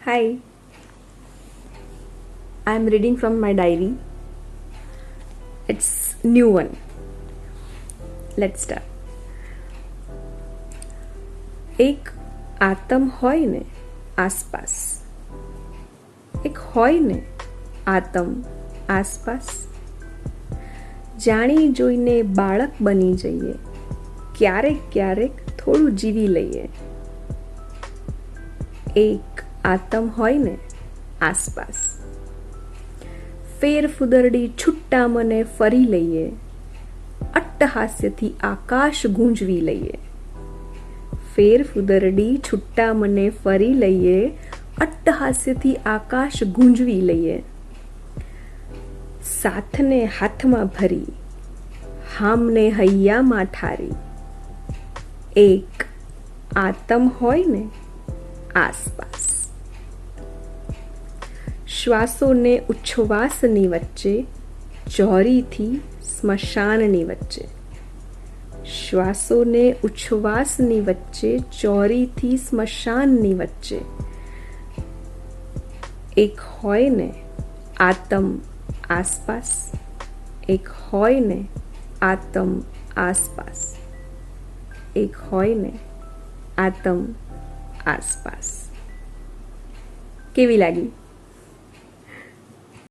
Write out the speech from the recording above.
Hi, I'm reading from my diary. It's new one. Let's start. એક આતમ હોય ને આસપાસ, એક હોય ને આતમ આસપાસ, જાણી જોઈને બાળક બની જઈએ, ક્યારેક ક્યારેક થોડું જીવી લઈએ. એક આતમ હોય ને આસપાસ, ફેર ફુદરડી છુટ્ટા મને ફરી લઈએ, અટ્ટહાસ્યથી આકાશ ગુંજવી લઈએ. ફેર ફુદરડી છુટ્ટા મને ફરી લઈએ, અટ્ટહાસ્યથી આકાશ ગુંજવી લઈએ. સાથને હાથમાં ભરી, હામને હૈયામાં ઠારી, એક આતમ હોય ને આસપાસ. શ્વાસોને ઉચ્છ્વાસની વચ્ચે, ચોરીથી સ્મશાનની વચ્ચે. શ્વાસોને ઉચ્છ્વાસની વચ્ચે, ચોરીથી સ્મશાનની વચ્ચે, એક હોય ને આતમ આસપાસ, એક હોય ને આતમ આસપાસ, એક હોય ને આતમ આસપાસ. કેવી લાગી?